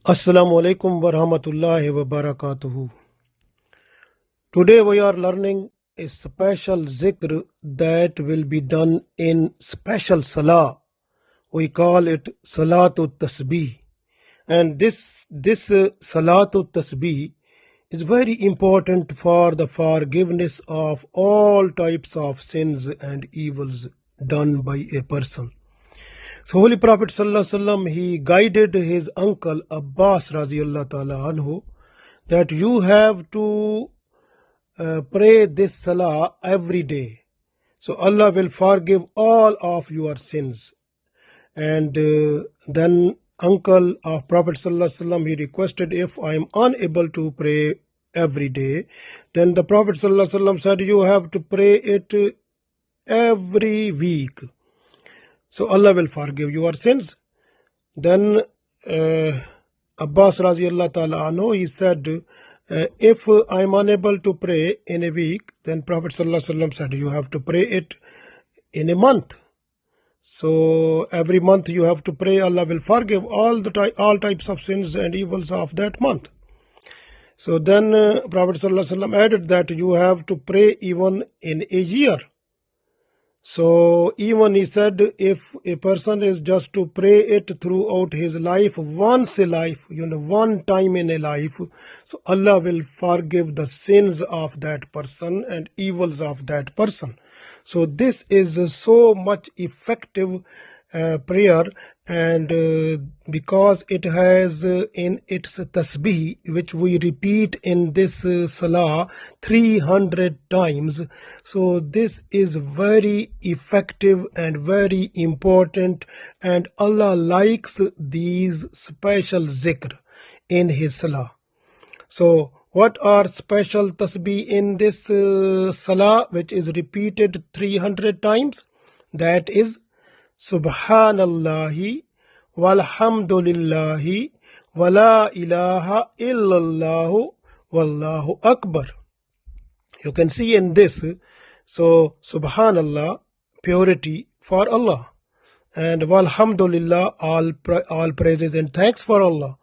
Assalamu alaikum wa rahmatullahi wa barakatuhu. Today we are learning a special zikr that will be done in special salah. We call it Salatul Tasbih. And this Salatul Tasbih is very important for the forgiveness of all types of sins and evils done by a person. So Holy Prophet ﷺ, he guided his uncle Abbas radiallahu ta'ala anhu that you have to pray this salah every day. So Allah will forgive all of your sins. And then uncle of Prophet ﷺ, he requested, if I am unable to pray every day, then the Prophet ﷺ said, you have to pray it every week. So Allah will forgive your sins. Then Abbas radiallahu ta'ala anhu, he said, if I am unable to pray in a week, then Prophet sallallahu alaihi wasallam said, you have to pray it in a month. So every month you have to pray. Allah will forgive all types of sins and evils of that month. So then Prophet sallallahu alaihi wasallam added that you have to pray even in a year. So even he said, if a person is just to pray it throughout his life, once a life, one time in a life, so Allah will forgive the sins of that person and evils of that person. So this is so much effective prayer, and because it has in its tasbih, which we repeat in this salah 300 times, so this is very effective and very important, and Allah likes these special zikr in his salah. So what are special tasbih in this salah, which is repeated 300 times? That is Subhanallahi walhamdulillahi wala ilaha illallahu wallahu akbar. You can see in this, so Subhanallah, purity for Allah, and walhamdulillah, all praises and thanks for Allah,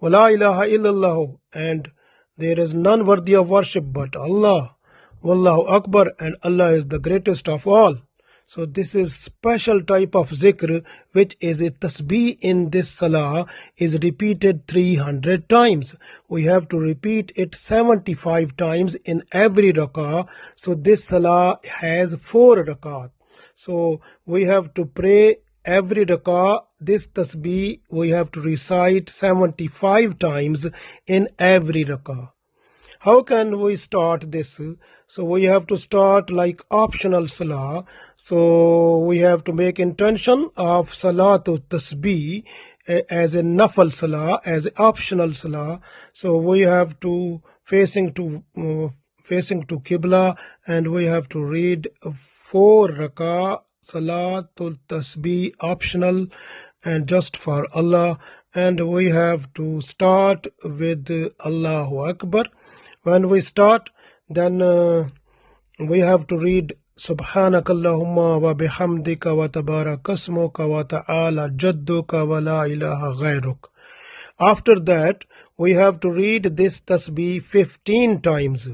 wala ilaha illallahu, and there is none worthy of worship but Allah, wallahu akbar, and Allah is the greatest of all. So this is special type of zikr, which is a tasbih in this salah, is repeated 300 times. We have to repeat it 75 times in every rak'ah. So this salah has 4 rak'ah. So we have to pray every rak'ah. This tasbih we have to recite 75 times in every rak'ah. How can we start this? So we have to start like optional salah. So we have to make intention of Salatul Tasbih as a nafal salah, as optional salah. So we have to facing to Qibla, and we have to read 4 rak'ah Salatul Tasbih optional and just for Allah, and we have to start with Allahu Akbar. When we start, then we have to read Subhanakallahumma wa bihamdika wa tabarakasmuka wa ta'ala jadduka wa la ilaha ghayruk. After that, we have to read this tasbih 15 times.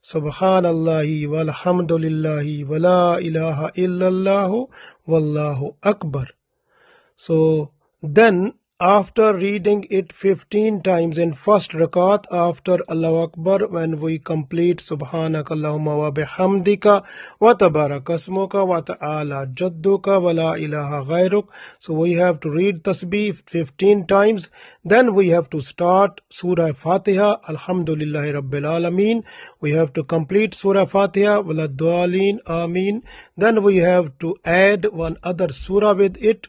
Subhanallahi walhamdulillahi wa la ilaha illallahu wallahu akbar. So then, after reading it 15 times in first rakat after Allahu Akbar, when we complete Subhanakallahumma wa bihamdika wa tabarakasmuka wa ta'ala jadduka wa la ilaha ghayruk, so we have to read tasbih 15 times. Then we have to start Surah Fatiha, Alhamdulillahi Rabbil Alameen. We have to complete Surah Fatiha, Waladwaleen, Ameen. Then we have to add one other surah with it.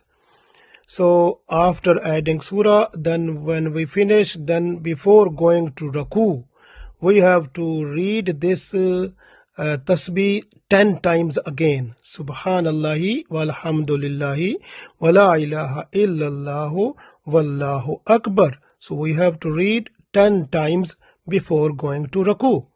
So after adding surah, then when we finish, then before going to Raku, we have to read this tasbih 10 times again. Subhanallahi walhamdulillahi wa la ilaha illallahu wallahu akbar. So we have to read 10 times before going to Raku.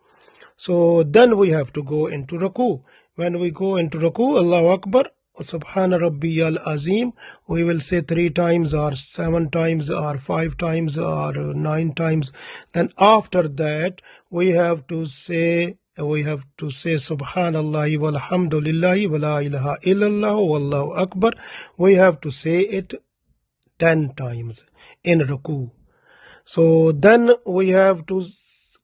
So then we have to go into Raku. When we go into Raku, Allahu Akbar, Subhana Rabbiyal Azim, we will say 3 times or 7 times or 5 times or 9 times. Then after that we have to say Subhanallah walhamdulillah wa la ilaha illallah wallahu akbar. We have to say it 10 times in ruku. So then we have to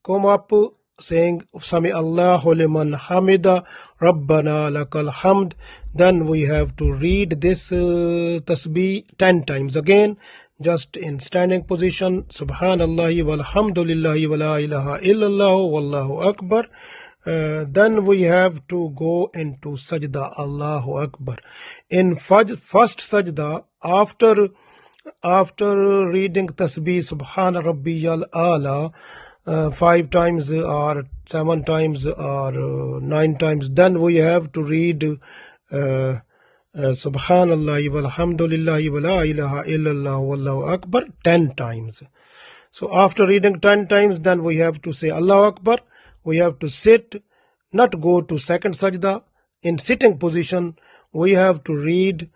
come up saying Sami Allahu liman hamida Rabbana lakal hamd. Then we have to read this tasbih 10 times again, just in standing position. Subhanallah walhamdulillah wa la ilaha illallah wallahu akbar. Then we have to go into sajda. Allahu Akbar. In first sajda, after reading tasbih Subhana Rabbiyal Ala 5 times or 7 times or 9 times, then we have to read Subhanallah walhamdulillah wa la ilaha illallah wallahu akbar 10 times. So after reading 10 times, then we have to say Allahu Akbar. We have to sit, not go to second sajda. In sitting position, we have to read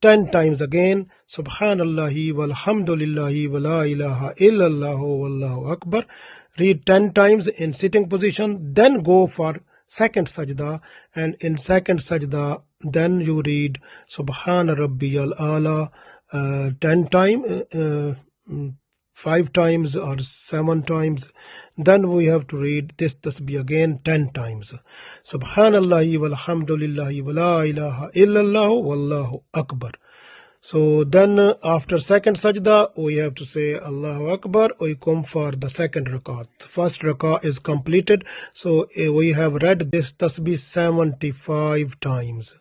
10 times again Subhanallahi walhamdulillahi wa la ilaha illallah wallahu akbar. Read 10 times in sitting position, then go for second sajda, and in second sajda then you read Subhana Rabbiyal Ala 10 times, 5 times or 7 times. Then we have to read this tasbih again 10 times. Subhanallahi walhamdulillahi wa la ilaha illallah wallahu akbar. So then after second sajda we have to say Allahu Akbar. We come for the second rakat. First rakat is completed, so we have read this tasbih 75 times.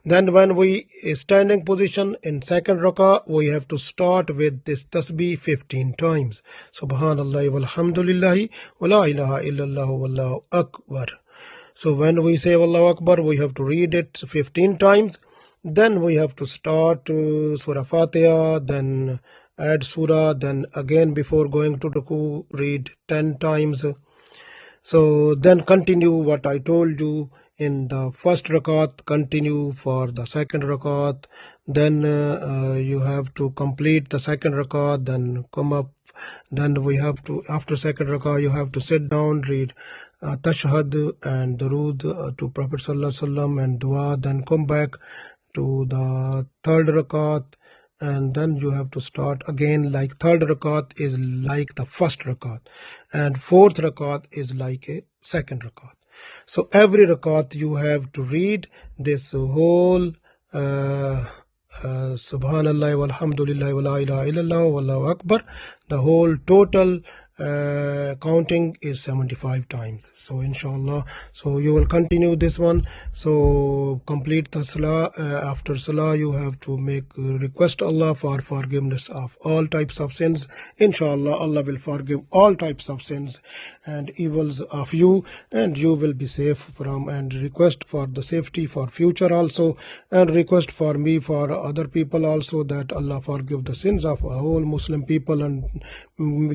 Then when we standing position in second rakah, we have to start with this tasbih 15 times. Subhanallah walhamdulillahi wa la ilaha illallah wallahu akbar. So when we say Allahu Akbar, we have to read it 15 times. Then we have to start Surah Fatiha, then add Surah, then again before going to ruku read 10 times. So then continue what I told you in the first rakat, continue for the second rakat. Then you have to complete the second rakat, then come up. Then we have to, after second rakat, you have to sit down, read Tashahhud and Durood to Prophet Sallallahu Alaihi Wasallam and Dua. Then come back to the third rakat, and then you have to start again. Like third rakat is like the first rakat, and fourth rakat is like a second rakat. So every rakat you have to read this whole Subhanallah walhamdulillah wa la ilaha illallah wallahu akbar. The whole total counting is 75 times. So inshallah, so you will continue this one. So complete the salah. After salah you have to make request Allah for forgiveness of all types of sins. Inshallah, Allah will forgive all types of sins and evils of you, and you will be safe from, and request for the safety for future also, and request for me, for other people also, that Allah forgive the sins of whole Muslim people and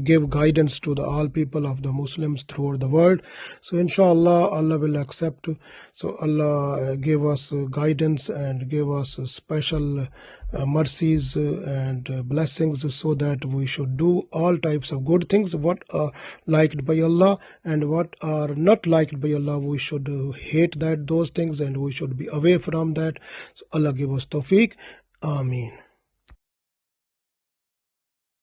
give guidance to the all people of the Muslims throughout the world. So inshallah, Allah will accept. So Allah give us guidance and give us special mercies and blessings, so that we should do all types of good things, what are liked by Allah, and what are not liked by Allah, we should hate those things, and we should be away from that. So Allah give us tawfiq. Ameen.